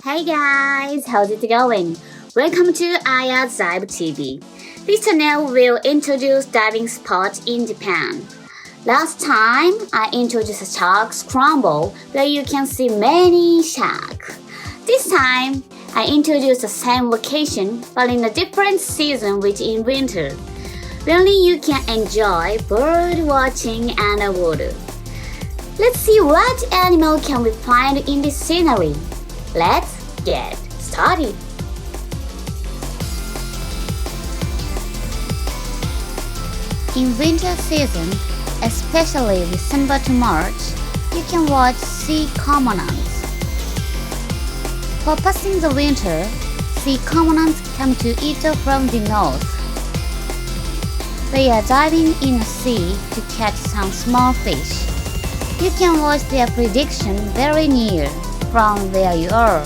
Hey guys, how's it going? Welcome to Aya's Dive TV. This channel will introduce diving spots in Japan. Last time, I introduced Shark Scramble, where you can see many sharks. This time, I introduce the same location, but in a different season, which in winter. Really, you can enjoy bird watching underwater. Let's see what animal can we find in this scenery. Let's get started. In winter season, especially December to March, you can watch sea cormorants. For passing the winter, sea cormorants come to Ito from the north. They are diving in the sea to catch some small fish. You can watch their prediction very near from where you are.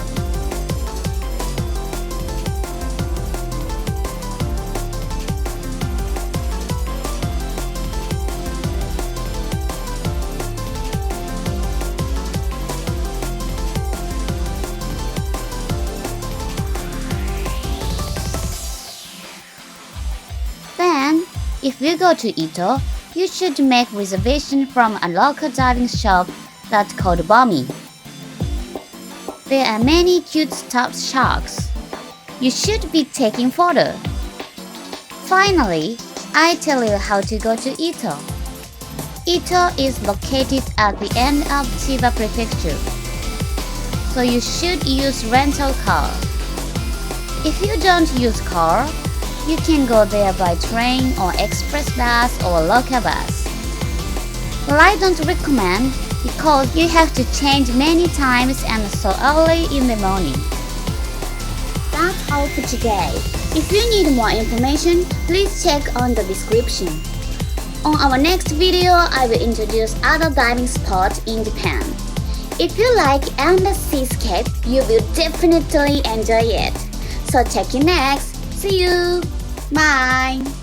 Then, if you go to Ito, you should make reservation from a local diving shop that's called Bommy. There are many cute stuffed sharks. You should be taking photo. Finally, I tell you how to go to Ito. Ito is located at the end of Chiba prefecture, so you should use rental car. If you don't use car, you can go there by train or express bus or local bus. But I don't recommend because you have to change many times and so early in the morning. That's all for today. If you need more information, please check on the description. On our next video, I will introduce other diving spots in Japan. If you like endless seascape, you will definitely enjoy it. So check you next. See you! Bye!